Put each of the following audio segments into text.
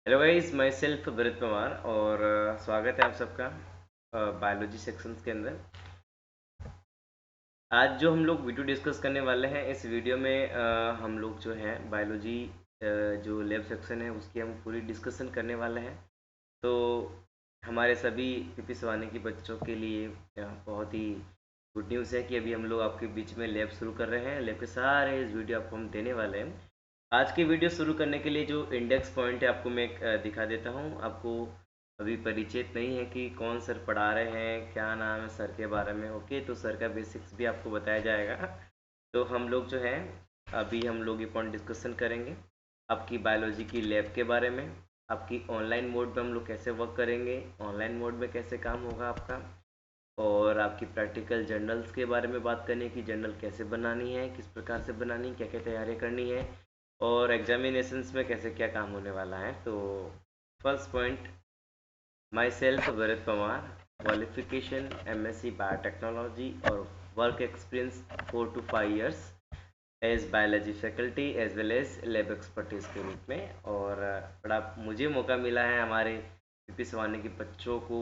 Hello guys, my self Bharat Pawar और स्वागत है आप सबका बायोलॉजी सेक्शंस के अंदर। आज जो हम लोग वीडियो डिस्कस करने वाले हैं, इस वीडियो में हम लोग जो है बायोलॉजी जो लैब सेक्शन है उसकी हम पूरी डिस्कशन करने वाले हैं। तो हमारे सभी पीपी सवानी के बच्चों के लिए बहुत ही गुड न्यूज़ है कि अभी हम लोग आपके बीच में लैब शुरू कर रहे हैं। लैब के सारे इस वीडियो आपको हम देने वाले हैं। आज की वीडियो शुरू करने के लिए जो इंडेक्स पॉइंट है आपको मैं दिखा देता हूँ। आपको अभी परिचित नहीं है कि कौन सर पढ़ा रहे हैं, क्या नाम है सर के बारे में। ओके, तो सर का बेसिक्स भी आपको बताया जाएगा। तो हम लोग जो है अभी हम लोग ये पॉइंट डिस्कशन करेंगे आपकी बायोलॉजी की लैब के बारे में। आपकी ऑनलाइन मोड में हम लोग कैसे वर्क करेंगे, ऑनलाइन मोड में कैसे काम होगा आपका, और आपकी प्रैक्टिकल जर्नल्स के बारे में बात करने की, जर्नल कैसे बनानी है, किस प्रकार से बनानी है, क्या क्या तैयारियाँ करनी है, और एग्जामिनेशंस में कैसे क्या काम होने वाला है। तो first point, myself Bharat Pawar, qualification MSc biotechnology और work experience 4 to 5 years as biology faculty as well as lab expertise के रूप में। और बड़ा मुझे मौका मिला है हमारे पीपी सवानी के बच्चों को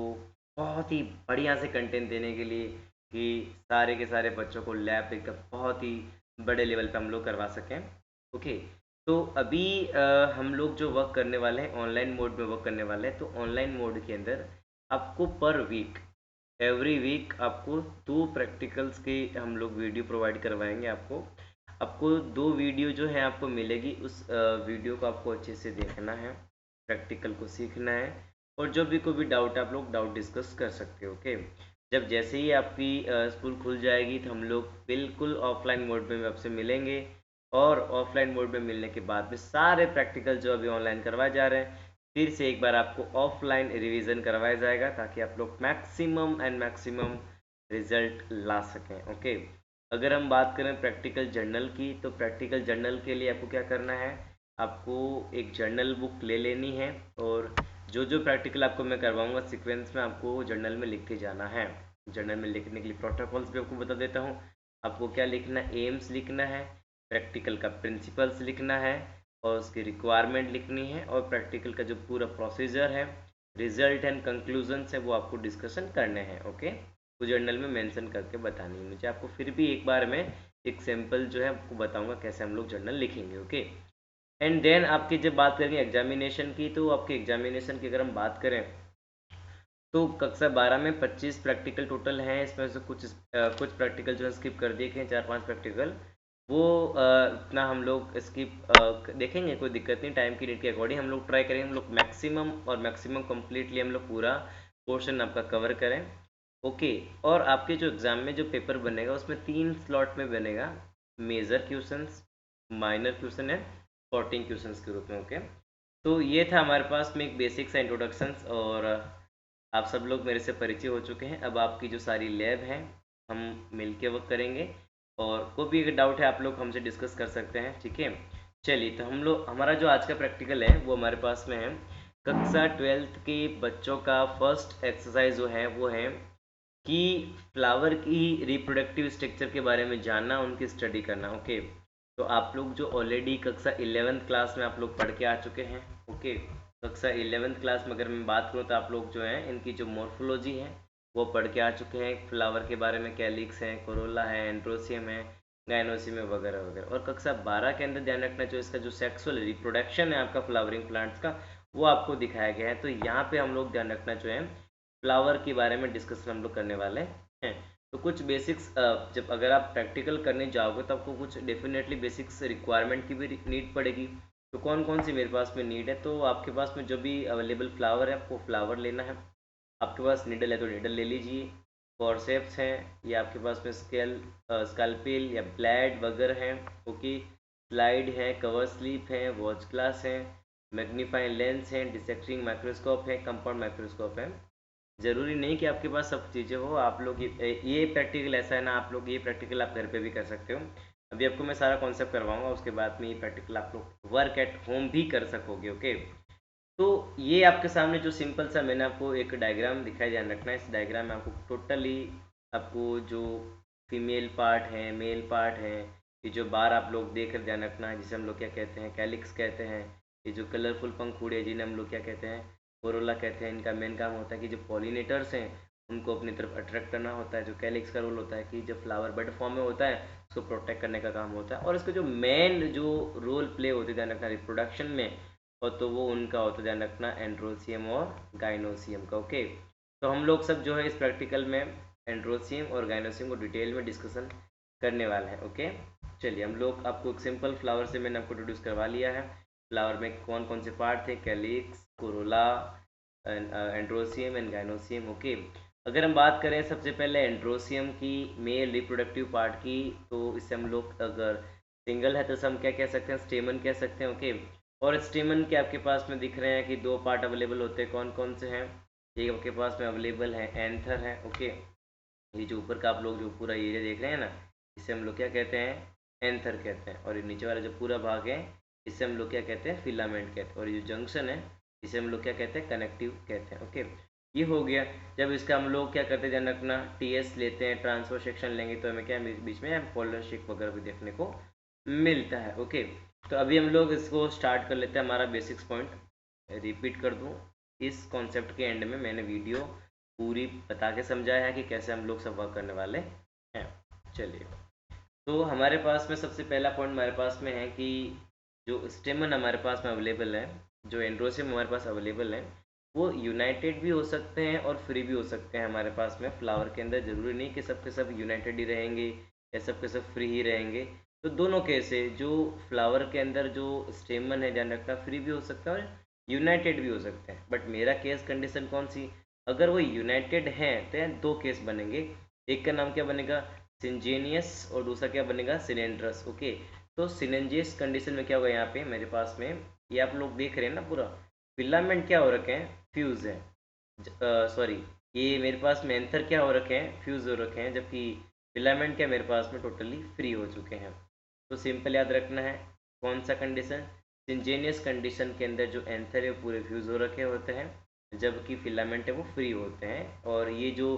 बहुत ही बढ़िया से कंटेंट देने के लिए कि सारे के सारे बच्चों को लैब एकदम बहुत ही बड़े लेवल पे हम लोग करवा सकें। ओके, तो अभी हम लोग जो वर्क करने वाले हैं ऑनलाइन मोड में वर्क करने वाले हैं। तो ऑनलाइन मोड के अंदर आपको पर वीक, एवरी वीक आपको 2 प्रैक्टिकल्स के हम लोग वीडियो प्रोवाइड करवाएंगे। आपको 2 वीडियो जो है आपको मिलेगी। उस वीडियो को आपको अच्छे से देखना है, प्रैक्टिकल को सीखना है, और जो भी कोई भी डाउट आप लोग डाउट डिस्कस कर सकते हो। ओके, जब जैसे ही आपकी स्कूल खुल जाएगी तो हम लोग बिल्कुल ऑफलाइन मोड में आपसे मिलेंगे। और ऑफलाइन मोड में मिलने के बाद में सारे प्रैक्टिकल जो अभी ऑनलाइन करवाए जा रहे हैं फिर से एक बार आपको ऑफलाइन रिवीजन करवाया जाएगा ताकि आप लोग मैक्सिमम रिजल्ट ला सकें। ओके, अगर हम बात करें प्रैक्टिकल जर्नल की, तो प्रैक्टिकल जर्नल के लिए आपको क्या करना है, आपको एक जर्नल बुक ले लेनी है और जो जो प्रैक्टिकल आपको मैं करवाऊंगा सीक्वेंस में आपको जर्नल में लिखते जाना है। जर्नल में लिखने के लिए प्रोटोकॉल्स भी आपको बता देता हूँ। आपको क्या लिखना है, एम्स लिखना है, प्रैक्टिकल का प्रिंसिपल्स लिखना है, और उसकी रिक्वायरमेंट लिखनी है, और प्रैक्टिकल का जो पूरा प्रोसीजर है, रिजल्ट एंड कंक्लूजन्स है, वो आपको डिस्कशन करने हैं। ओके, वो जर्नल में मेंशन करके बतानी है मुझे। आपको फिर भी एक बार में एक सैम्पल जो है आपको बताऊंगा कैसे हम लोग जर्नल लिखेंगे। ओके, एंड देन आपकी जब बात करेंगे एग्जामिनेशन की, तो आपके एग्जामिनेशन की अगर हम बात करें तो कक्षा 12 में 25 प्रैक्टिकल टोटल हैं। इसमें से कुछ प्रैक्टिकल जो है स्किप कर दिए गए, 4-5 प्रैक्टिकल। वो इतना हम लोग स्किप देखेंगे, कोई दिक्कत नहीं। टाइम की नीड के अकॉर्डिंग हम लोग ट्राई करेंगे, हम लोग मैक्सिमम कम्प्लीटली हम लोग पूरा पोर्शन आपका कवर करें। ओके, और आपके जो एग्ज़ाम में जो पेपर बनेगा उसमें 3 स्लॉट में बनेगा, मेजर क्वेश्चंस, माइनर क्वेश्चन है, 14 क्वेश्चंस के रूप में। ओके, तो ये था हमारे पास में एक बेसिक सा इंट्रोडक्शंस, और आप सब लोग मेरे से परिचय हो चुके हैं। अब आपकी जो सारी लैब है हम मिल के वर्क करेंगे, और कोई भी अगर डाउट है आप लोग हमसे डिस्कस कर सकते हैं। ठीक है, चलिए, तो हम लोग हमारा जो आज का प्रैक्टिकल है वो हमारे पास में है कक्षा 12th के बच्चों का। फर्स्ट एक्सरसाइज जो है वो है कि फ्लावर की रिप्रोडक्टिव स्ट्रक्चर के बारे में जानना, उनकी स्टडी करना। ओके, तो आप लोग जो ऑलरेडी कक्षा 11th क्लास में आप लोग पढ़ के आ चुके हैं। ओके, कक्षा 11th क्लास में अगर मैं बात करूँ तो आप लोग जो हैं इनकी जो मॉर्फोलॉजी है वो पढ़ के आ चुके हैं। फ्लावर के बारे में कैलिक्स है, कोरोला है, एंड्रोसियम है, गाइनोसियम है, वगैरह वगैरह। और कक्षा 12 के अंदर ध्यान रखना, जो इसका जो सेक्सुअल रिप्रोडक्शन है आपका फ्लावरिंग प्लांट्स का, वो आपको दिखाया गया है। तो यहाँ पे हम लोग ध्यान रखना जो है फ्लावर के बारे में डिस्कशन हम लोग करने वाले हैं। तो कुछ बेसिक्स, जब अगर आप प्रैक्टिकल करने जाओगे तो आपको कुछ डेफिनेटली बेसिक्स रिक्वायरमेंट की भी नीड पड़ेगी। तो कौन कौन सी मेरे पास में नीड है, तो आपके पास में जो भी अवेलेबल फ्लावर है आपको फ्लावर लेना है। आपके पास नीडल है तो नीडल ले लीजिए। फॉरसेप्स हैं, या आपके पास में स्कैल्पेल या ब्लेड वगैरह हैं। ओके, स्लाइड है, कवर स्लिप है, वॉच ग्लास है, मैग्नीफाइंग लेंस है, डिसेक्टिंग माइक्रोस्कोप है, कंपाउंड माइक्रोस्कोप है। ज़रूरी नहीं कि आपके पास सब चीज़ें हो। आप लोग ये प्रैक्टिकल ऐसा है ना, आप लोग ये प्रैक्टिकल आप घर पे भी कर सकते हो। अभी आपको मैं सारा कॉन्सेप्ट करवाऊंगा, उसके बाद में ये प्रैक्टिकल आप लोग वर्क एट होम भी कर सकोगे। ओके, तो ये आपके सामने जो सिंपल सा मैंने आपको एक डायग्राम दिखाया, ध्यान रखना है। इस डायग्राम में आपको टोटली आपको जो फीमेल पार्ट है, मेल पार्ट है, ये जो बार आप लोग देख कर ध्यान रखना है, जिसे हम लोग क्या कहते हैं, कैलिक्स कहते हैं। ये जो कलरफुल पंखुड़ी है जिन्हें हम लोग क्या कहते हैं, कोरोला कहते हैं, इनका मेन काम होता है कि जो पॉलिनेटर्स हैं उनको अपनी तरफ अट्रैक्ट करना होता है। जो कैलिक्स का रोल होता है कि जब फ्लावर बड फॉर्म में होता है उसको प्रोटेक्ट करने का काम होता है। और इसका जो मेन जो रोल प्ले होती है ध्यान रखना रिप्रोडक्शन में, और तो वो उनका होता है ध्यान रखना एंड्रोसियम और गाइनोसियम का। ओके, तो हम लोग सब जो है इस प्रैक्टिकल में एंड्रोसियम और गाइनोसियम को डिटेल में डिस्कशन करने वाले हैं। ओके, चलिए हम लोग आपको एक सिंपल फ्लावर से मैंने आपको इंट्रोड्यूस करवा लिया है। फ्लावर में कौन कौन से पार्ट थे, calyx, Corolla, androecium and gynoecium. Okay, अगर हम बात करें सबसे पहले एंड्रोसियम की, मेल रिप्रोडक्टिव पार्ट की, तो इससे हम लोग अगर सिंगल है तो हम क्या कह सकते हैं, स्टेमन कह सकते हैं। ओके, और स्टेमन के आपके पास में दिख रहे हैं कि दो पार्ट अवेलेबल होते हैं, कौन कौन से हैं, एक आपके पास में अवेलेबल है एंथर है। ओके, ये जो ऊपर का आप लोग जो पूरा एरिया देख रहे हैं ना, इसे हम लोग क्या कहते हैं, एंथर कहते हैं। और ये नीचे वाला जो पूरा भाग है इसे हम लोग क्या कहते हैं, फिलामेंट कहते हैं। और ये जो जंक्शन है इसे हम लोग क्या कहते हैं, कनेक्टिव कहते हैं। ओके, ये हो गया। जब इसका हम लोग क्या करते हैं ध्यान रखना, टीएस लेते हैं, ट्रांसफर सेक्शन लेंगे तो हमें क्या बीच में पोलर शिफ्ट वगैरह भी देखने को मिलता है। ओके, तो अभी हम लोग इसको स्टार्ट कर लेते हैं। हमारा बेसिक्स पॉइंट रिपीट कर दूँ, इस कॉन्सेप्ट के एंड में मैंने वीडियो पूरी बता के समझाया है कि कैसे हम लोग सब वर्क करने वाले हैं। चलिए, तो हमारे पास में सबसे पहला पॉइंट हमारे पास में है कि जो स्टेमन हमारे पास में अवेलेबल है, जो एंड्रोसियम हमारे पास अवेलेबल है, वो यूनाइटेड भी हो सकते हैं और फ्री भी हो सकते हैं हमारे पास में फ्लावर के अंदर। ज़रूरी नहीं कि सब के सब यूनाइटेड ही रहेंगे या सब के सब फ्री ही रहेंगे। तो दोनों केस है, जो फ्लावर के अंदर जो स्टेमन है ध्यान रखना, फ्री भी हो सकता है और यूनाइटेड भी हो सकते हैं। बट मेरा केस कंडीशन कौन सी, अगर वो यूनाइटेड हैं तो दो केस बनेंगे। एक का नाम क्या बनेगा, सिंजेनियस, और दूसरा क्या बनेगा, सिलेंड्रस। ओके, तो सिलेंजियस कंडीशन में क्या होगा, यहाँ पे मेरे पास में ये आप लोग देख रहे हैं ना, पूरा फिलामेंट क्या हो रखे हैं, फ्यूज है। सॉरी, ये मेरे पास में एंथर क्या हो रखे हैं, फ्यूज हो रखे हैं, जबकि फिलामेंट क्या मेरे पास में टोटली फ्री हो चुके हैं। तो सिंपल याद रखना है कौन सा कंडीशन, सिंजेनियस कंडीशन के अंदर जो एंथर है वो पूरे फ्यूज हो रखे होते हैं, जबकि फिलामेंट है वो फ्री होते हैं। और ये जो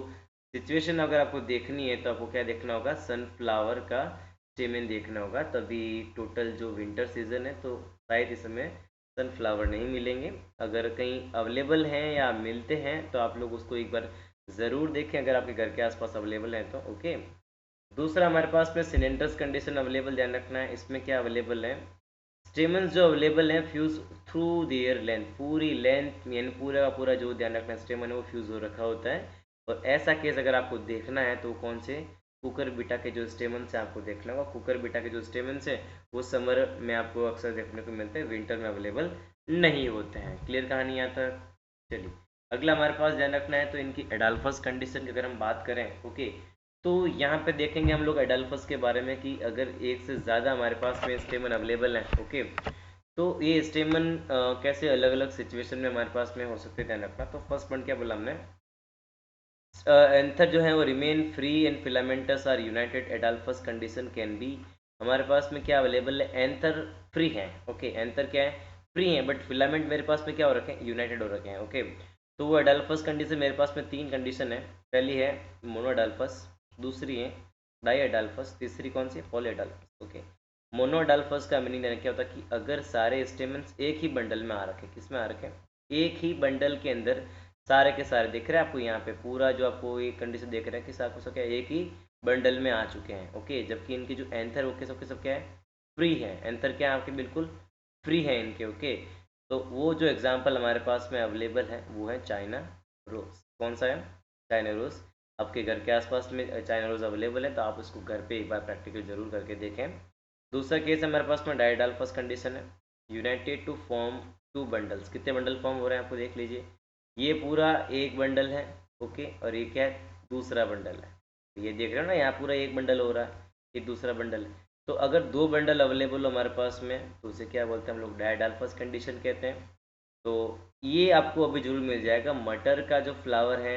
सिचुएशन अगर आपको देखनी है तो आपको क्या देखना होगा, सनफ्लावर का स्टेमन देखना होगा। तभी टोटल जो विंटर सीजन है तो शायद इस समय सनफ्लावर नहीं मिलेंगे। अगर कहीं अवेलेबल हैं या मिलते हैं तो आप लोग उसको एक बार ज़रूर देखें, अगर आपके घर के आसपास अवेलेबल हैं तो। ओके, दूसरा हमारे पास में सिलेंडर्स कंडीशन अवेलेबल, ध्यान रखना है इसमें क्या अवेलेबल है, स्टेमन्स जो अवेलेबल हैं फ्यूज थ्रू देयर लेंथ, पूरी लेंथ यानी पूरा का पूरा जो ध्यान रखना स्टेमन है वो फ्यूज हो रखा होता है। और ऐसा केस अगर आपको देखना है तो कौन से, कुकर बीटा के जो स्टेमन से आपको देखना होगा। कुकर बीटा के जो स्टेमन है वो समर में आपको अक्सर देखने को मिलते हैं, विंटर में अवेलेबल नहीं होते हैं। क्लियर कहानी यहाँ तक। चलिए, अगला हमारे पास ध्यान रखना है तो इनकी एडाल्फस कंडीशन की अगर हम बात करें। ओके, तो यहाँ पे देखेंगे हम लोग एडाल्फस के बारे में कि अगर एक से ज़्यादा हमारे पास में स्टेमन अवेलेबल हैं। ओके, तो ये स्टेमन कैसे अलग अलग सिचुएशन में हमारे पास में हो सकते हैं ध्यान रखना। तो फर्स्ट पॉइंट क्या बोला हमने, एंथर जो है वो remain free and filaments are united adelphous condition can be. हमारे पास में क्या अवेलेबल है, एंथर फ्री है। ओके, एंथर क्या है, फ्री है, बट फिलामेंट मेरे पास में क्या हो रखे हैं, यूनाइटेड हो रखे हैं। ओके, तो वो एडाल्फस कंडीशन मेरे पास में तीन कंडीशन है। पहली है मोनो एडाल्फस, दूसरी है डाई एडाल्फस, तीसरी कौन सी, पॉली एडाल्फस। ओके, मोनो एडाल्फस का मीनिंग क्या होता है कि अगर सारे स्टेमन्स एक ही बंडल में आ रखे, किस में आ रखे, एक ही बंडल के अंदर सारे के सारे दिख रहे हैं आपको, यहाँ पे पूरा जो आपको ये कंडीशन देख रहे हैं कि सब क्या एक ही बंडल में आ चुके हैं। ओके, जबकि इनके जो एंथर ओके सब क्या है, फ्री है। एंथर क्या है आपके, बिल्कुल फ्री है इनके। ओके, तो वो जो एग्जांपल हमारे पास में अवेलेबल है वो है चाइना रोज। कौन सा है, चाइना रोज। आपके घर के आसपास में चाइना रोज अवेलेबल है तो आप उसको घर पे एक बार प्रैक्टिकल जरूर करके देखें। दूसरा केस हमारे पास में डायडाल्फस कंडीशन है, united to form two bundles. कितने बंडल फॉर्म हो रहे हैं आपको देख लीजिए, ये पूरा एक बंडल है। ओके, और ये क्या है, दूसरा बंडल है। ये देख रहे हो ना, यहाँ पूरा एक बंडल हो रहा है, ये दूसरा बंडल है। तो अगर दो बंडल अवेलेबल हो हमारे पास में तो उसे क्या बोलते हैं हम लोग, डायडाल्फस कंडीशन कहते हैं। तो ये आपको अभी जरूर मिल जाएगा। मटर का जो फ्लावर है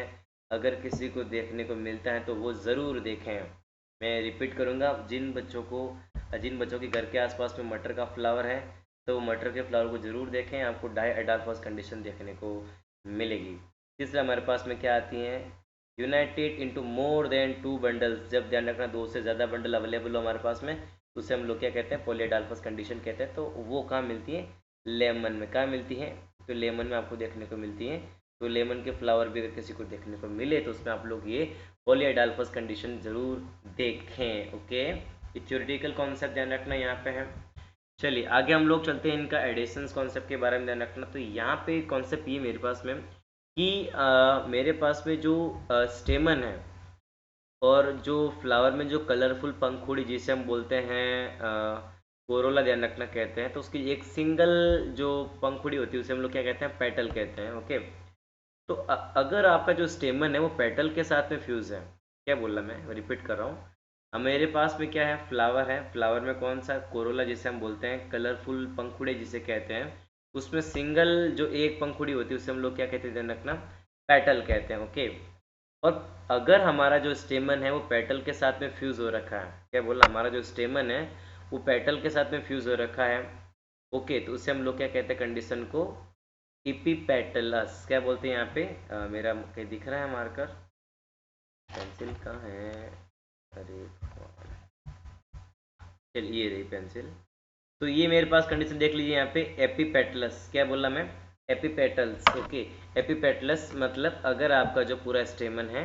अगर किसी को देखने को मिलता है तो वो ज़रूर देखें। मैं रिपीट करूँगा, जिन बच्चों के घर के आसपास में मटर का फ्लावर है तो मटर के फ्लावर को ज़रूर देखें, आपको डाई एडाल्फस कंडीशन देखने को मिलेगी। तीसरा हमारे पास में क्या आती हैं, united into more than two bundles. जब ध्यान रखना दो से ज़्यादा बंडल अवेलेबल हो हमारे पास में तो उसे हम लोग क्या कहते हैं, पॉलीडाल्फस कंडीशन कहते हैं। तो वो कहाँ मिलती है, लेमन में कहाँ मिलती हैं? तो लेमन में आपको देखने को मिलती हैं। तो लेमन के फ्लावर भी अगर किसी को देखने को मिले तो उसमें आप लोग ये पॉलीएडाल्फस कंडीशन ज़रूर देखें। ओके, ये थ्योरेटिकल कॉन्सेप्ट ध्यान रखना यहाँ पे है। चलिए आगे हम लोग चलते हैं इनका एडिशंस कॉन्सेप्ट के बारे में ध्यान रखना। तो यहाँ पे कॉन्सेप्ट ये मेरे पास में कि मेरे पास में जो स्टेमन है और जो फ्लावर में जो कलरफुल पंखुड़ी जिसे हम बोलते हैं कोरोला ध्यान रखना कहते हैं, तो उसकी एक सिंगल जो पंखुड़ी होती है उसे हम लोग क्या कहते हैं? पेटल कहते हैं। ओके, तो अगर आपका जो स्टेमन है वो पेटल के साथ में फ्यूज है, क्या बोला मैं रिपीट कर रहा हूँ। अब मेरे पास में क्या है? फ्लावर है। फ्लावर में कौन सा? कोरोला जिसे हम बोलते हैं, कलरफुल पंखुड़े जिसे कहते हैं। उसमें सिंगल जो एक पंखुड़ी होती है उसे हम लोग क्या कहते हैं ध्यान रखना? पेटल कहते हैं। ओके, और अगर हमारा जो स्टेमन है वो पेटल के साथ में फ्यूज हो रखा है, क्या बोला? हमारा जो स्टेमन है वो पेटल के साथ में फ्यूज हो रखा है। ओके, तो उसे हम लोग क्या कहते हैं कंडीशन को? इपीपेटलस। क्या बोलते हैं यहाँ पे? मेरा कहीं दिख रहा है मार्कर? पेंसिल कहाँ है? अरे चलिए ये रही पेंसिल। तो ये मेरे पास कंडीशन देख लीजिए यहाँ पे, एपीपेटलस। क्या बोला मैं? एपीपेटल्स। ओके, एपीपेटलस मतलब अगर आपका जो पूरा स्टेमन है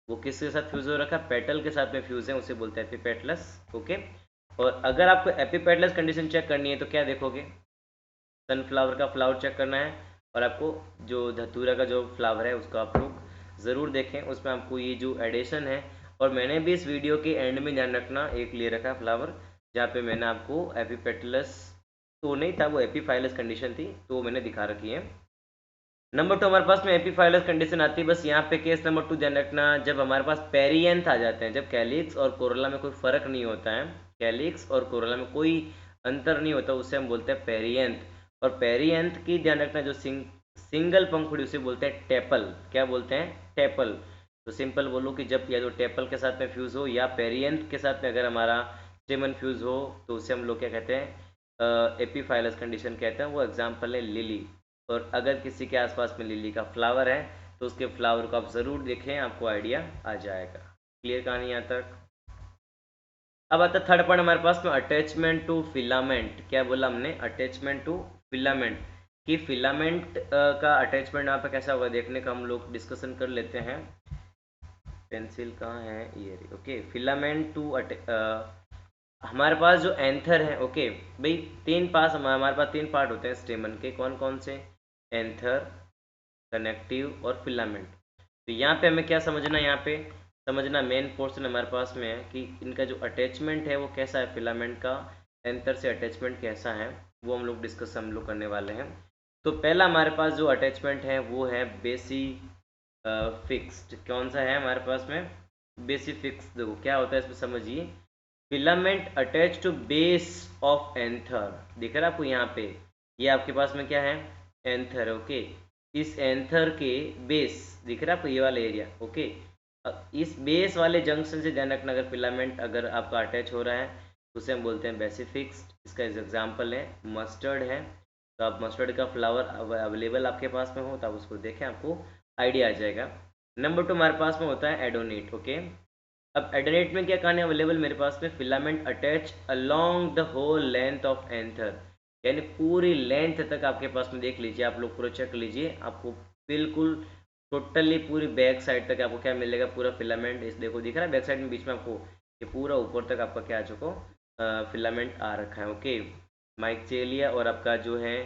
वो किसके साथ फ्यूज हो रखा है? पेटल के साथ में फ्यूज है, उसे बोलते हैं एपीपेटलस। ओके, और अगर आपको एपीपेटलस कंडीशन चेक करनी है तो क्या देखोगे? सनफ्लावर का फ्लावर चेक करना है, और आपको जो धतूरा का जो फ्लावर है उसको आप लोग ज़रूर देखें, उसमें आपको ये जो एडिशन है। और मैंने भी इस वीडियो के एंड में ध्यान रखना एक ले रखा है फ्लावर, जहाँ पे मैंने आपको एपीपेटलस तो नहीं था, वो एपीफाइलस कंडीशन थी, तो मैंने दिखा रखी है। नंबर 2 हमारे पास में एपीफाइलस कंडीशन आती है। बस यहाँ पे केस नंबर 2 ध्यान रखना, जब हमारे पास पेरियंथ आ जाते हैं, जब कैलिक्स और कोरोला में कोई फर्क नहीं होता है, कैलिक्स और कोरोला में कोई अंतर नहीं होता, उसे हम बोलते हैं पेरियंथ। और पेरियंथ की ध्यान रखना जो सिंगल पंखुड़ी उसे बोलते हैं टेपल। क्या बोलते हैं? टेपल। तो सिंपल बोलो कि जब या तो टेपल के साथ में फ्यूज हो या पेरियंथ के साथ में अगर हमारा स्टेमन फ्यूज हो तो उसे हम लोग क्या कहते हैं? एपीफाइलस कंडीशन कहते हैं। वो एग्जाम्पल है लिली। और अगर किसी के आसपास में लिली का फ्लावर है तो उसके फ्लावर को आप ज़रूर देखें, आपको आइडिया आ जाएगा। क्लियर कहानी यहाँ तक? अब आता है थर्ड पॉइंट हमारे पास में, अटैचमेंट टू फिलामेंट। क्या बोला हमने? Attachment to filament. कि फिलामेंट का अटैचमेंट यहाँ पे कैसा होगा देखने का हम लोग डिस्कशन कर लेते हैं। पेंसिल कहाँ है? ये रही। ओके, फिलामेंट टू हमारे पास जो एंथर है, ओके भाई, हमारे पास तीन पार्ट होते हैं स्टेमन के। कौन कौन से? एंथर, कनेक्टिव और फिलामेंट। तो यहाँ पे हमें क्या समझना है? यहाँ पे समझना मेन पोर्शन हमारे पास में है कि इनका जो अटैचमेंट है वो कैसा है, फिलामेंट का एंथर से अटैचमेंट कैसा है, वो हम लोग करने वाले हैं। तो पहला हमारे पास जो अटैचमेंट है वो है बेसी फिक्स्ड। कौन सा है हमारे पास में? बेसी फिक्स। देखो क्या होता है इसमें समझिए, filament attach to base of anther. दिख रहा है आपको यहाँ पे? ये आपके पास में क्या है? एंथर। ओके, इस एंथर के बेस दिख रहा है आपको, ये वाला एरिया। ओके, इस बेस वाले जंक्शन से ध्यान रखना, अगर फिलामेंट अगर आपका अटैच हो रहा है तो उसे हम बोलते हैं बेसिफिक्स्ड। इसका एग्जाम्पल है मस्टर्ड है। तो आप मस्टर्ड का फ्लावर अवेलेबल आपके पास में हो तो आप उसको देखें, आपको आइडिया आ जाएगा। नंबर 2 हमारे पास में होता है एडोनेट। ओके, अब एडोनेट में क्या कहानी अवेलेबल मेरे पास में? Filament attach along the whole length of anther, यानी पूरी लेंथ तक आपके पास में देख लीजिए, आप लोग पूरा चेक लीजिए, आपको बिल्कुल टोटली पूरी बैक साइड तक आपको क्या मिलेगा? पूरा फिलामेंट। इस देखो दिख रहा है बैक साइड में बीच में आपको, ये पूरा ऊपर तक आपका क्या आ चुका? फिलामेंट आ रखा है। ओके, माइकचेलिया और आपका जो है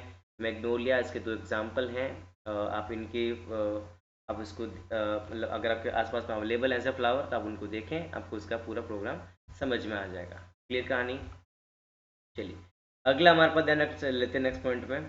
मैग्नोलिया, इसके दो एग्जाम्पल हैं। आप इनके आप इसको मतलब अगर आपके आसपास में अवेलेबल है ऐसे फ्लावर तो आप उनको देखें, आपको इसका पूरा प्रोग्राम समझ में आ जाएगा। क्लियर कहानी? चलिए अगला हमारे पास ध्यान रख लेते हैं नेक्स्ट पॉइंट में।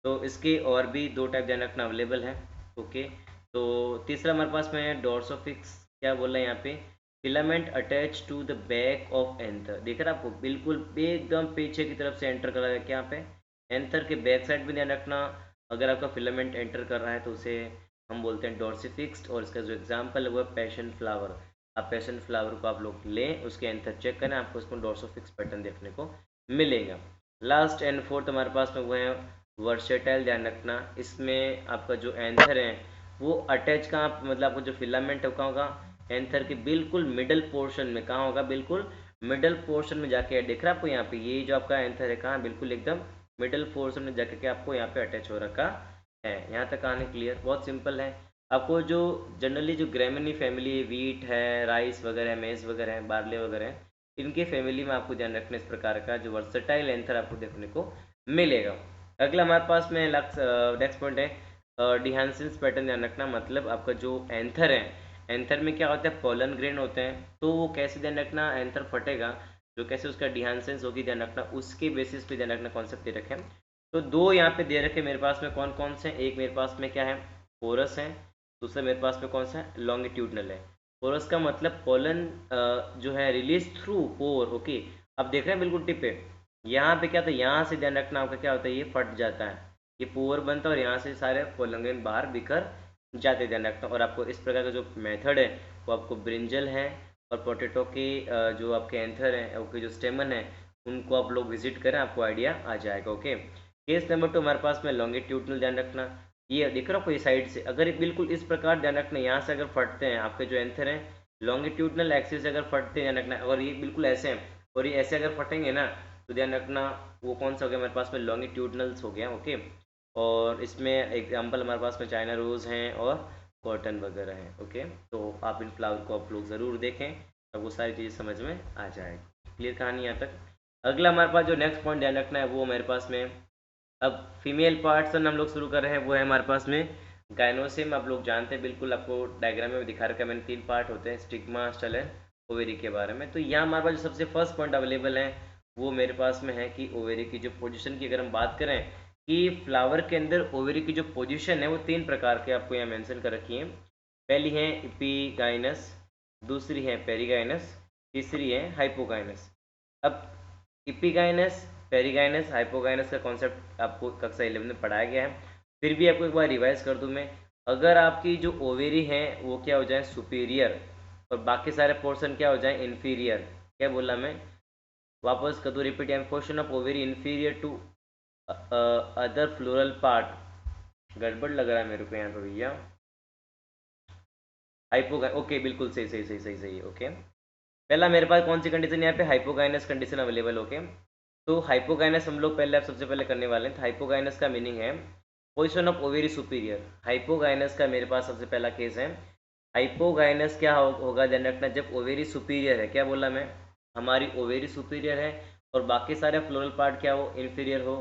तो इसके और भी दो टाइप ध्यान रखना अवेलेबल है। ओके, तो तीसरा हमारे पास में है डोर्सोफिक्स। क्या बोल रहे हैं यहाँ पे? Filament attach to the back of anther. देख रहा है आपको, बिल्कुल एकदम पीछे की तरफ से एंटर कर रहा है। क्या पे? एंथर के बैक साइड में ध्यान रखना, अगर आपका फिलामेंट एंटर कर रहा है तो उसे हम बोलते हैं डोर्सिफिक्स्ड। और इसका जो एग्जाम्पल है वो है पैशन फ्लावर। आप पैशन फ्लावर को आप लोग लें, उसके एंथर चेक करें, आपको उसमें डोर्सोफिक्स पैटर्न देखने को मिलेगा। लास्ट एंड फोर्थ हमारे पास में वो है वर्सेटाइल। ध्यान रखना, इसमें आपका जो एंथर है वो अटैच कहाँ, मतलब आपको जो फिलामेंट है वो कहाँ होगा? एंथर के बिल्कुल मिडल पोर्शन में। कहाँ होगा? बिल्कुल मिडल पोर्शन में जाके दिख रहा है आपको यहाँ पे, ये जो आपका एंथर है कहाँ? बिल्कुल एकदम मिडल पोर्शन में जाकर के आपको यहाँ पे अटैच हो रखा है। यहाँ तक कहानी क्लियर, बहुत सिंपल है। आपको जो जनरली जो ग्रेमिनी फैमिली है, वीट है, राइस वगैरह है, मेज वगैरह है, बार्ले वगैरह है, इनके फैमिली में आपको ध्यान रखना इस प्रकार का जो वर्सटाइल एंथर आपको देखने को मिलेगा। अगला हमारे पास में नेक्स्ट पॉइंट है डिहांसेंस पैटर्न। ध्यान रखना, मतलब आपका जो एंथर है, एंथर में क्या होता है, पोलन ग्रेन होते हैं, तो वो कैसे ध्यान रखना, एंथर फटेगा जो कैसे उसका डिहांसेंस होगी, ध्यान रखना उसके बेसिस पे ध्यान रखना कॉन्सेप्ट दे रखे हैं। तो दो यहाँ पे दे रखे मेरे पास में कौन कौन से, एक मेरे पास में क्या है, पोरस है, दूसरा मेरे पास में कौन सा है, लॉन्गिट्यूडनल है। पोरस का मतलब पोलन जो है रिलीज थ्रू पोर। ओके, अब देख रहे हैं बिल्कुल टिप पे, यहाँ पे क्या था, यहाँ से ध्यान रखना आपका क्या होता है, ये फट जाता है, ये पोर बनता है और यहाँ से सारे पोलन ग्रेन बाहर बिखर जाते, ध्यान रखना। और आपको इस प्रकार का जो मेथड है वो आपको ब्रिंजल है और पोटैटो के जो आपके एंथर हैं, आपके जो स्टेमन है, उनको आप लोग विजिट करें, आपको आइडिया आ जाएगा। ओके, केस नंबर 2 हमारे पास में लॉन्गिट्यूडनल। ध्यान रखना, ये दिख रहा है कोई साइड से, अगर बिल्कुल इस प्रकार ध्यान रखना, यहाँ से अगर फटते हैं आपके जो एंथर हैं, लॉन्गिट्यूडनल एक्सिस से अगर फटते हैं, ध्यान रखना, और ये बिल्कुल ऐसे हैं और ये ऐसे अगर फटेंगे ना, तो ध्यान रखना वो कौन सा हो गया, हमारे पास में लॉन्गिट्यूडनल्स हो गया। ओके, और इसमें एग्जाम्पल हमारे पास में चाइना रोज हैं और कॉटन वगैरह हैं। ओके, तो आप इन फ्लावर को आप लोग ज़रूर देखें, तब वो सारी चीज़ें समझ में आ जाएगी। क्लियर कहानी यहाँ तक। अगला हमारे पास जो नेक्स्ट पॉइंट ध्यान रखना है वो हमारे पास में, अब फीमेल पार्ट्स हम लोग शुरू कर रहे हैं, वो है हमारे पास में गायनोसिम। आप लोग जानते हैं बिल्कुल, आपको डायग्राम में दिखा रखा है मैंने, 3 पार्ट होते हैं, स्टिग्मा, स्टल एंड ओवेरी के बारे में। तो यहाँ हमारे पास जो सबसे फर्स्ट पॉइंट अवेलेबल है वो मेरे पास में है कि ओवेरी की जो पोजीशन की अगर हम बात करें कि फ्लावर के अंदर ओवेरी की जो पोजीशन है वो 3 प्रकार के आपको यहाँ मेंशन कर रखी है। पहली है एपिगाइनस, दूसरी है पेरिगाइनस, तीसरी है हाइपोगाइनस। अब एपिगाइनस, पेरिगाइनस, हाइपोगाइनस का कॉन्सेप्ट आपको कक्षा 11 में पढ़ाया गया है, फिर भी आपको एक बार रिवाइज कर दूं मैं। अगर आपकी जो ओवेरी है वो क्या हो जाए, सुपीरियर, और बाकी सारे पोर्शन क्या हो जाए, इन्फीरियर। क्या बोला मैं, वापस कर दूँ, repeat, portion of ovary inferior to other floral part. गड़बड़ लग रहा है मेरे को यहाँ पे भैया, हाइपोगाइन, ओके बिल्कुल सही सही सही सही सही। ओके, पहला मेरे पास कौन सी कंडीशन यहाँ पे, हाइपोगाइनस कंडीशन अवेलेबल। ओके, तो हाइपोगाइनस हम लोग पहले आप सबसे पहले करने वाले हैं। तो हाइपोगाइनस का मीनिंग है position of ovary superior. Hypogynous का मेरे पास सबसे पहला केस है, हाइपोगाइनस क्या होगा, ध्यान रखना, जब ओवेरी सुपीरियर है, क्या बोला मैं, हमारी ओवेरी सुपीरियर है और बाकी सारे फ्लोरल पार्ट क्या हो, इन्फीरियर हो,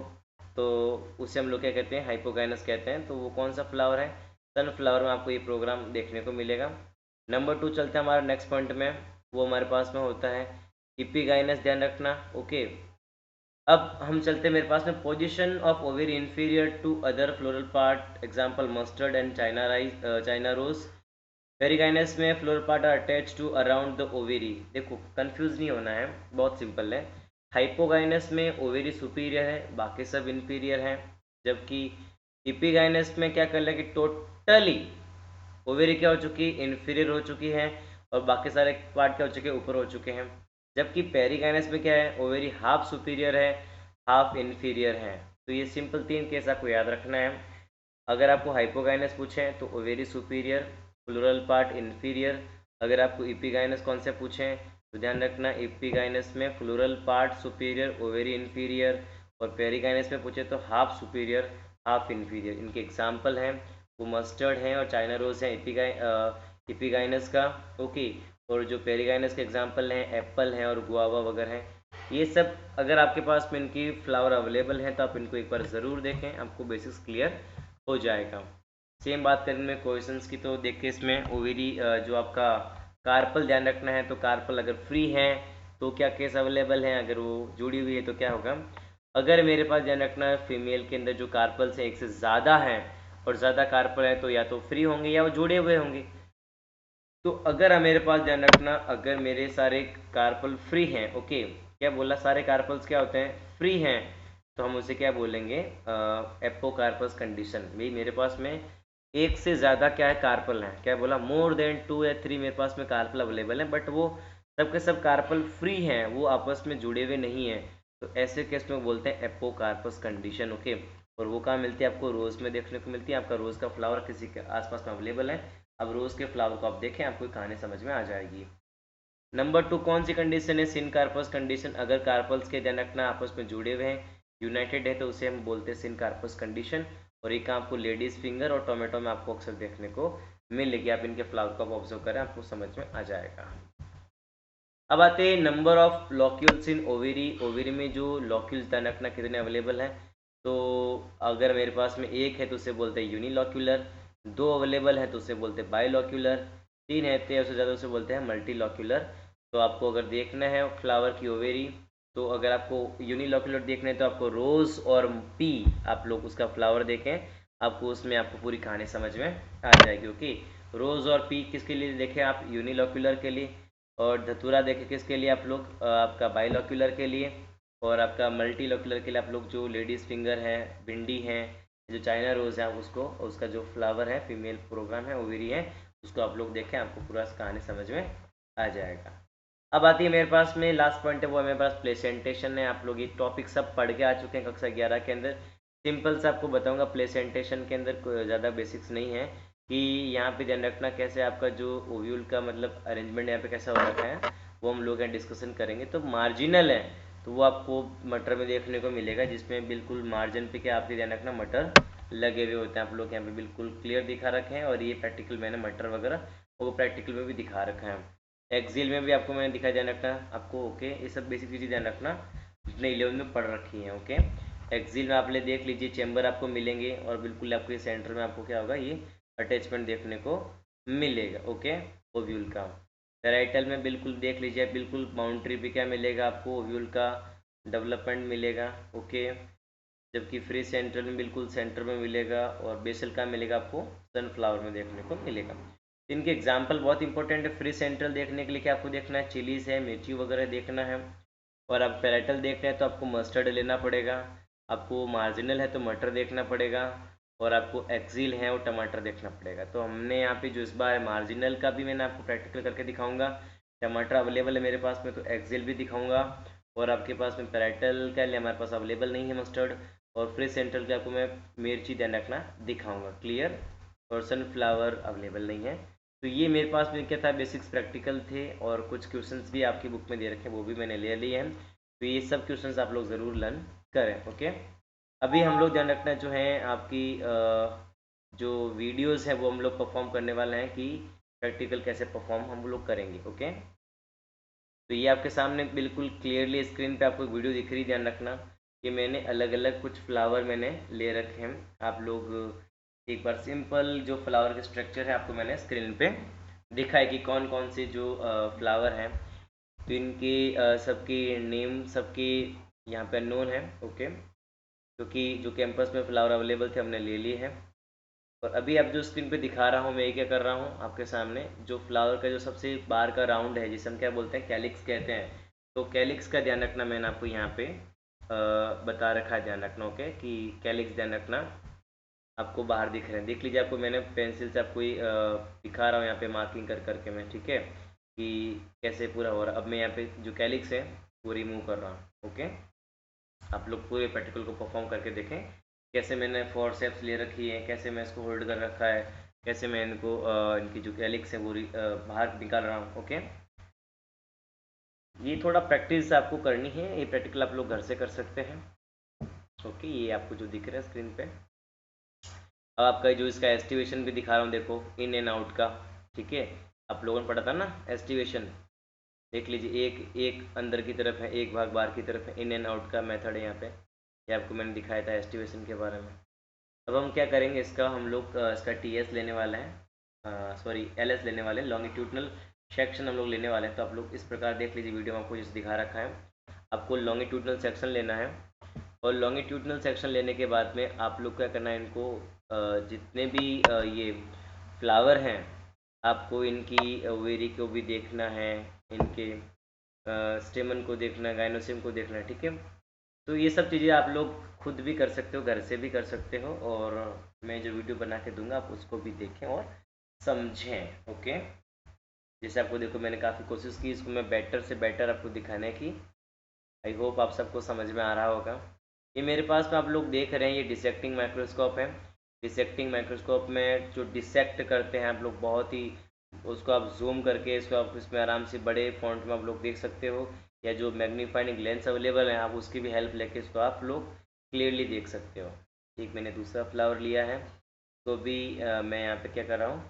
तो उसे हम लोग क्या कहते हैं, हाइपोगाइनस कहते हैं। तो वो कौन सा फ्लावर है, सनफ्लावर में आपको ये प्रोग्राम देखने को मिलेगा। नंबर 2 चलते हैं हमारे नेक्स्ट पॉइंट में, वो हमारे पास में होता है एपिगाइनस। ध्यान रखना। ओके, अब हम चलते हैं मेरे पास में position of ovary inferior to other floral part, example mustard and China rose. Perigynous में floral part are attach to around the ovary. देखो कंफ्यूज नहीं होना है, बहुत सिंपल है। हाइपोगाइनस में ओवेरी सुपीरियर है, बाकी सब इन्फीरियर हैं, जबकि एपिगाइनस में क्या कर लेंगे, टोटली ओवेरी क्या हो चुकी, इन्फीरियर हो चुकी है और बाकी सारे पार्ट क्या हो चुके, ऊपर हो चुके हैं। जबकि पेरिगाइनस में क्या है, ओवेरी हाफ सुपीरियर है, हाफ इन्फीरियर है। तो ये सिंपल 3 केस आपको याद रखना है। अगर आपको हाइपोगाइनस पूछें तो ovary superior, floral part inferior. अगर आपको एपिगाइनस कौन से पूछें तो ध्यान रखना, एपिगाइनस में floral part superior, ovary inferior, और पेरिगाइनस में पूछे तो हाफ सुपीरियर, हाफ इन्फीरियर। इनके एग्जाम्पल हैं वो मस्टर्ड हैं और चाइना रोज हैं एपिगाइनस का। ओके, और जो पेरिगाइनस के एग्जाम्पल हैं एप्पल हैं और गुआवा वगैरह हैं। ये सब अगर आपके पास में इनकी फ्लावर अवेलेबल हैं तो आप इनको एक बार ज़रूर देखें, आपको बेसिक्स क्लियर हो जाएगा। सेम बात करें में क्वेश्चंस की, तो देखिए इसमें ओवेरी जो आपका कार्पल ध्यान रखना है, तो कार्पल अगर फ्री है तो क्या केस अवेलेबल हैं, अगर वो जुड़ी हुई है तो क्या होगा। अगर मेरे पास ध्यान रखना है फीमेल के अंदर जो कार्पल्स हैं एक से ज़्यादा हैं और ज़्यादा कार्पल है तो या तो फ्री होंगे या वो जुड़े हुए होंगे। तो अगर मेरे पास ध्यान रखना, अगर मेरे सारे कार्पल फ्री हैं, ओके, क्या बोला, सारे कार्पल्स क्या होते हैं, फ्री हैं, तो हम उसे क्या बोलेंगे, एपोकार्पस कंडीशन। भाई मेरे पास में एक से ज़्यादा क्या है, कार्पल हैं, क्या बोला, मोर देन 2 या 3 मेरे पास में कार्पल अवेलेबल हैं, बट वो सबके सब कार्पल फ्री हैं, वो आपस में जुड़े हुए नहीं हैं। तो ऐसे केस में बोलते हैं एपोकार्पस कंडीशन। ओके, और वो कहाँ मिलती है, आपको रोज़ में देखने को मिलती है। आपका रोज़ का फ्लावर किसी के आसपास में अवेलेबल है, अब रोज़ के फ्लावर को आप देखें, आपको कहानी समझ में आ जाएगी। नंबर 2 कौन सी कंडीशन है, सिन कार्पस कंडीशन। अगर कार्पल्स के ध्यान रखना आपस में जुड़े हुए हैं, यूनाइटेड है तो उसे हम बोलते हैं सिनकार्पस कंडीशन। और एक आपको लेडीज फिंगर और टोमेटो में आपको अक्सर देखने को मिलेगी। आप इनके फ्लावर को आप ऑब्जर्व करें, आपको समझ में आ जाएगा। अब आते हैं number of locules in ovary. Ovary में जो लॉक्यूल्स ध्यान रखना कितने अवेलेबल हैं। तो अगर मेरे पास में एक है तो उसे बोलते हैं यूनिलॉक्यूलर, दो अवेलेबल है तो उसे बोलते हैं बायोलॉक्यूलर, तीन है तो उससे ज़्यादा उसे बोलते हैं मल्टीलॉक्यूलर। तो आपको अगर देखना है फ्लावर की ओवेरी, तो अगर आपको यूनिलॉक्यूलर देखना है तो आपको रोज़ और पी आप लोग उसका फ्लावर देखें, आपको उसमें आपको पूरी कहानी समझ में आ जाएगी। ओके, रोज़ और पी किसके लिए देखें आप, यूनिलॉक्यूलर के लिए, और धतूरा देखें किसके लिए आप लोग, आपका बाइलॉक्यूलर के लिए, और आपका मल्टीलॉक्यूलर के लिए आप लोग जो लेडीज़ फिंगर है, भिंडी है, जो चाइना रोज़ है उसको, उसका जो फ्लावर है फीमेल प्रोग्राम है ओवेरी है, उसको आप लोग देखें, आपको पूरा कहानी समझ में आ जाएगा। अब आती है मेरे पास में लास्ट पॉइंट है, वो है मेरे पास प्लेसेंटेशन है। आप लोग ये टॉपिक सब पढ़ के आ चुके हैं कक्षा 11 के अंदर। सिंपल से आपको बताऊंगा प्लेसेंटेशन के अंदर ज़्यादा बेसिक्स नहीं है, कि यहाँ पे ध्यान रखना कैसे आपका जो ओव्यूल का मतलब अरेंजमेंट यहाँ पे कैसा हो रखा है, वो हम लोग यहाँ डिस्कशन करेंगे। तो मार्जिनल है तो वो आपको मटर में देखने को मिलेगा, जिसमें बिल्कुल मार्जिन पे क्या आपके ध्यान रखना मटर लगे हुए होते हैं। आप लोग यहाँ पे बिल्कुल क्लियर दिखा रखे हैं, और ये प्रैक्टिकल मैंने मटर वगैरह वो प्रैक्टिकल में भी दिखा रखा है। एक्सेल में भी आपको मैंने दिखा, ध्यान रखना आपको। ओके, ये सब बेसिक चीज़ें ध्यान रखना जितने 11 में पढ़ रखी हैं। ओके, एक्सेल में आप ले देख लीजिए चैम्बर आपको मिलेंगे, और बिल्कुल आपको ये सेंटर में आपको क्या होगा, ये अटैचमेंट देखने को मिलेगा। ओके, ओव्यूल का पेराइटल में बिल्कुल देख लीजिए, बिल्कुल बाउंड्री पे क्या मिलेगा आपको, ओव्यूल का डेवलपमेंट मिलेगा। ओके, जबकि फ्री सेंट्रल में बिल्कुल सेंटर में मिलेगा, और बेसल का मिलेगा आपको सनफ्लावर में देखने को मिलेगा। इनके एग्जाम्पल बहुत इंपॉर्टेंट है। फ्री सेंट्रल देखने के लिए क्या आपको देखना है, चिलीज है, मिर्ची वगैरह देखना है। और आप पेराइटल देखना है तो आपको मस्टर्ड लेना पड़ेगा, आपको मार्जिनल है तो मटर देखना पड़ेगा, और आपको एक्सिल है और टमाटर देखना पड़ेगा। तो हमने यहाँ पे जो इस बार मार्जिनल का भी मैंने आपको प्रैक्टिकल करके दिखाऊंगा, टमाटर अवेलेबल है मेरे पास में तो एक्सिल भी दिखाऊंगा, और आपके पास में पेराइटल के लिए हमारे पास अवेलेबल नहीं है मस्टर्ड, और फ्री सेंट्रल के आपको मैं मिर्ची ध्यान रखना दिखाऊंगा। क्लियर, और सनफ्लावर अवेलेबल नहीं है। तो ये मेरे पास में क्या था, बेसिक्स प्रैक्टिकल थे, और कुछ क्वेश्चंस भी आपकी बुक में दे रखे हैं वो भी मैंने ले लिए हैं। तो ये सब क्वेश्चंस आप लोग ज़रूर लर्न करें। ओके, अभी हम लोग ध्यान रखना जो है आपकी जो वीडियोस है वो हम लोग परफॉर्म करने वाले हैं, कि प्रैक्टिकल कैसे परफॉर्म हम लोग करेंगे। ओके, तो ये आपके सामने बिल्कुल क्लियरली स्क्रीन पे आपको वीडियो दिख रही, ध्यान रखना कि मैंने अलग अलग कुछ फ्लावर मैंने ले रखे हैं। आप लोग एक बार सिंपल जो फ्लावर के स्ट्रक्चर है आपको मैंने स्क्रीन पे दिखा है, कि कौन कौन से जो फ्लावर हैं, तो इनके सबके नेम सबके यहाँ पे नोन है। ओके, क्योंकि जो कैंपस में फ्लावर अवेलेबल थे हमने ले लिए हैं। और अभी आप जो स्क्रीन पे दिखा रहा हूँ मैं, ये क्या कर रहा हूँ आपके सामने, जो फ्लावर का जो सबसे बाहर का राउंड है जिसे हम क्या बोलते हैं, कैलिक्स कहते हैं। तो कैलिक्स का ध्यान रखना मैंने आपको यहाँ पे बता रखा है, ध्यान रखना। ओके, कि कैलिक्स ध्यान रखना आपको बाहर दिख रहे हैं, देख लीजिए। आपको मैंने पेंसिल से आपको दिखा रहा हूँ यहाँ पे मार्किंग कर करके मैं, ठीक है, कि कैसे पूरा हो रहा है। अब मैं यहाँ पे जो कैलिक्स है वो रिमूव कर रहा हूँ। ओके, आप लोग पूरे प्रैक्टिकल को परफॉर्म करके देखें, कैसे मैंने फोरसेप्स ले रखी है, कैसे मैं इसको होल्ड कर रखा है, कैसे मैं इनको इनकी जो कैलिक्स है वो बाहर निकाल रहा हूँ। ओके, ये थोड़ा प्रैक्टिस आपको करनी है, ये प्रैक्टिकल आप लोग घर से कर सकते हैं। ओके, ये आपको जो दिख रहा है स्क्रीन पे, अब आपका जो इसका एस्टिवेशन भी दिखा रहा हूँ, देखो इन एंड आउट का, ठीक है। आप लोगों ने पढ़ा था ना एस्टिवेशन, देख लीजिए, एक एक अंदर की तरफ है, एक भाग बाहर की तरफ है, इन एंड आउट का मेथड है यहाँ पे, ये आपको मैंने दिखाया था एस्टिवेशन के बारे में। अब हम क्या करेंगे, इसका हम लोग इसका टीएस लेने वाले हैं, सॉरी एलएस लेने वाले हैं, लॉन्गिट्यूडनल सेक्शन हम लोग लेने वाले हैं। तो आप लोग इस प्रकार देख लीजिए, वीडियो में आपको जैसे दिखा रखा है, आपको लॉन्गिट्यूडनल सेक्शन लेना है। और लॉन्गिट्यूडनल सेक्शन लेने के बाद में आप लोग क्या करना है, इनको जितने भी ये फ्लावर हैं आपको इनकी वेरी को भी देखना है, इनके स्टेमन को देखना है, गाइनोसिम को देखना है, ठीक है। तो ये सब चीज़ें आप लोग खुद भी कर सकते हो, घर से भी कर सकते हो, और मैं जो वीडियो बना के दूंगा आप उसको भी देखें और समझें। ओके, जैसे आपको देखो मैंने काफ़ी कोशिश की इसको मैं बेटर से बेटर आपको दिखाने की। आई होप आप सबको समझ में आ रहा होगा। ये मेरे पास में आप लोग देख रहे हैं, ये डिसेक्टिंग माइक्रोस्कोप है। डिसेक्टिंग माइक्रोस्कोप में जो डिसेक्ट करते हैं आप लोग, बहुत ही उसको आप जूम करके इसको आप इसमें आराम से बड़े फॉन्ट में आप लोग देख सकते हो, या जो मैग्नीफाइंग लेंस अवेलेबल है आप उसकी भी हेल्प लेके इसको आप लोग क्लियरली देख सकते हो। ठीक, मैंने दूसरा फ्लावर लिया है, तो भी मैं यहाँ पे क्या कर रहा हूँ,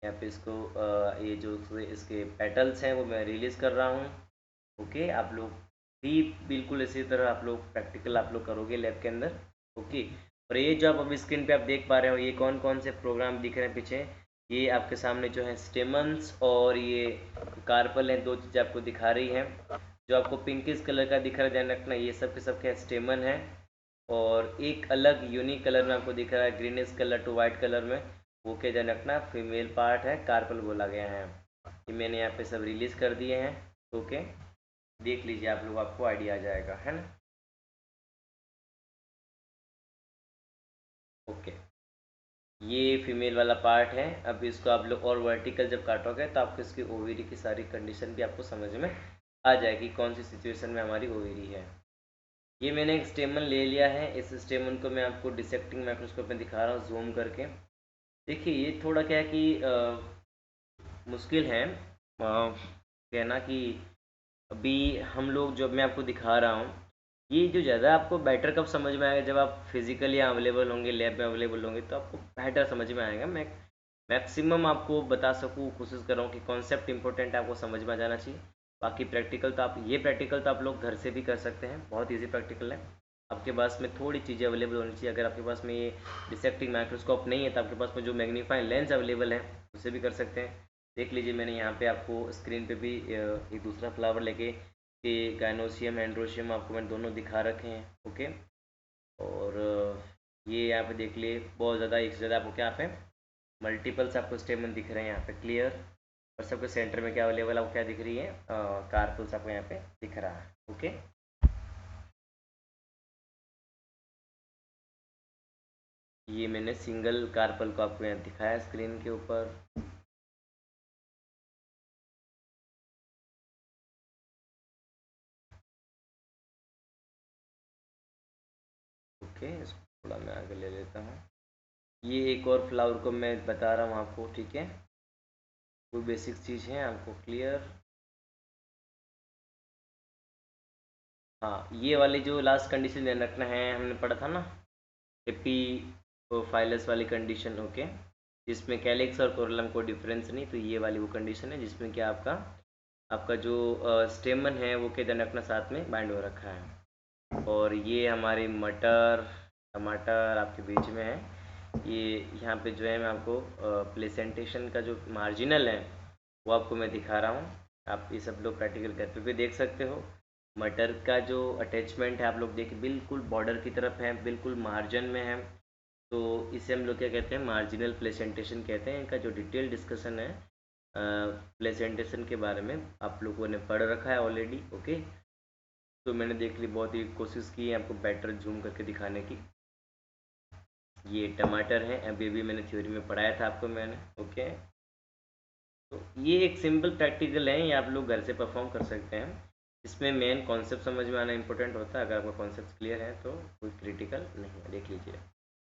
यहाँ पे इसको ये जो इसके पेटल्स हैं वो मैं रिलीज़ कर रहा हूँ। ओके, आप लोग भी बिल्कुल इसी तरह आप लोग प्रैक्टिकल आप लोग करोगे लैब के अंदर। ओके, और ये जो आप अभी स्क्रीन पे आप देख पा रहे हो, ये कौन कौन से प्रोग्राम दिख रहे हैं पीछे, ये आपके सामने जो है स्टेमन्स और ये कार्पल हैं, दो चीज़ आपको दिखा रही हैं। जो आपको पिंकिश कलर का दिख रहा है, ध्यान रखना, ये सब के सब क्या स्टेमन है। और एक अलग यूनिक कलर में आपको दिख रहा है, greenish colour to white colour में, वो क्या ध्यान रखना, फीमेल पार्ट है, कार्पल बोला गया है। ये मैंने यहाँ पे सब रिलीज़ कर दिए हैं। ओके, देख लीजिए आप लोग, आपको आइडिया आ जाएगा, है ना। ओके, ये फीमेल वाला पार्ट है। अब इसको आप लोग और वर्टिकल जब काटोगे तो आपको इसकी ओवेरी की सारी कंडीशन भी आपको समझ में आ जाएगी, कौन सी सिचुएशन में हमारी ओवेरी है। ये मैंने एक स्टेमन ले लिया है, इस स्टेमन को मैं आपको डिसेक्टिंग माइक्रोस्कोप में दिखा रहा हूँ जूम करके। देखिए ये थोड़ा क्या है कि मुश्किल है कहना कि अभी हम लोग जो मैं आपको दिखा रहा हूँ, ये जो ज़्यादा आपको बेटर कब समझ में आएगा, जब आप फिजिकली अवेलेबल होंगे, लैब में अवेलेबल होंगे, तो आपको बेटर समझ में आएगा। मैं मैक्सिमम आपको बता सकूँ, कोशिश कर रहा हूँ कि कॉन्सेप्ट इंपॉर्टेंट आपको समझ में आ जाना चाहिए। बाकी प्रैक्टिकल तो आप लोग घर से भी कर सकते हैं, बहुत ईजी प्रैक्टिकल है। आपके पास में थोड़ी चीज़ें अवेलेबल होनी चाहिए। अगर आपके पास में ये डिसेक्टिंग माइक्रोस्कोप नहीं है तो आपके पास में जो मैग्नीफाइंग लेंस अवेलेबल है उससे भी कर सकते हैं। देख लीजिए, मैंने यहाँ पे आपको स्क्रीन पे भी एक दूसरा फ्लावर लेके कि गाइनोसियम एंड्रोशियम आपको मैंने दोनों दिखा रखे हैं। ओके, और ये यहाँ पे देख लिए, बहुत ज़्यादा एक से ज़्यादा आपको क्या पे मल्टीपल्स आपको स्टेमन दिख रहे हैं यहाँ पे क्लियर। और सबके सेंटर में क्या अवेलेबल आपको क्या दिख रही है, कार्पल्स आपको यहाँ पे दिख रहा है। ओके, ये मैंने सिंगल कार्पल को आपको यहाँ दिखाया स्क्रीन के ऊपर। ओके, इसको थोड़ा मैं आगे ले लेता हूँ। ये एक और फ्लावर को मैं बता रहा हूँ आपको, ठीक है, कोई बेसिक चीज़ है आपको क्लियर। हाँ, ये वाली जो लास्ट कंडीशन ध्यान रखना है, हमने पढ़ा था ना एपी फाइलस वाली कंडीशन। ओके, जिसमें कैलिक्स और कोरलम को डिफरेंस नहीं, तो ये वाली वो कंडीशन है जिसमें क्या आपका आपका जो स्टेमन है वो क्या ध्यान रखना साथ में बाइंड हो रखा है। और ये हमारी मटर टमाटर आपके बीच में है। ये यहाँ पे जो है मैं आपको प्लेसेंटेशन का जो मार्जिनल है वो आपको मैं दिखा रहा हूँ। आप ये सब लोग प्रैक्टिकल घर पे भी देख सकते हो। मटर का जो अटैचमेंट है आप लोग देखिए, बिल्कुल बॉर्डर की तरफ है, बिल्कुल मार्जिन में है। तो इसे हम लोग क्या कहते हैं, मार्जिनल प्लेसेंटेशन कहते हैं। इनका जो डिटेल डिस्कशन है प्लेसेंटेशन के बारे में आप लोगों ने पढ़ रखा है ऑलरेडी। ओके, तो मैंने देख ली, बहुत ही कोशिश की है आपको बेटर जूम करके दिखाने की। ये टमाटर है, अभी भी मैंने थ्योरी में पढ़ाया था आपको मैंने। ओके, तो ये एक सिंपल प्रैक्टिकल है, ये आप लोग घर से परफॉर्म कर सकते हैं। इसमें मेन कॉन्सेप्ट समझ में आना इंपॉर्टेंट होता है। अगर आपका कॉन्सेप्ट क्लियर है तो कोई क्रिटिकल नहीं है। देख लीजिए,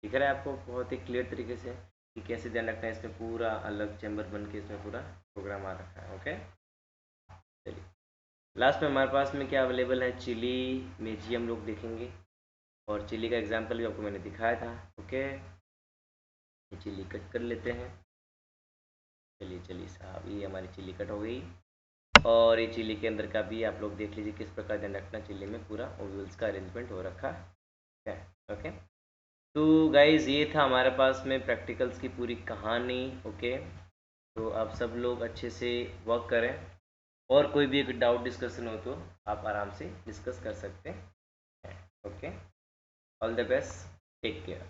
दिख रहा है आपको बहुत ही क्लियर तरीके से कि कैसे ध्यान रखना है। इसमें पूरा अलग चैम्बर बन के इसमें पूरा प्रोग्राम आ रखा है। ओके, चलिए लास्ट में हमारे पास में क्या अवेलेबल है, चिली मेजी हम लोग देखेंगे। और चिली का एग्जाम्पल भी आपको मैंने दिखाया था। ओके, ये चिली कट कर लेते हैं। चलिए चलिए साहब, ये हमारी चिली कट हो गई। और ये चिली के अंदर का भी आप लोग देख लीजिए किस प्रकार ध्यान रखना, चिली में पूरा ओवल्स का अरेंजमेंट हो रखा है। ओके, तो गाइज ये था हमारे पास में प्रैक्टिकल्स की पूरी कहानी। ओके, तो आप सब लोग अच्छे से वर्क करें, और कोई भी एक डाउट डिस्कशन हो तो आप आराम से डिस्कस कर सकते हैं। Okay, all the best, take care.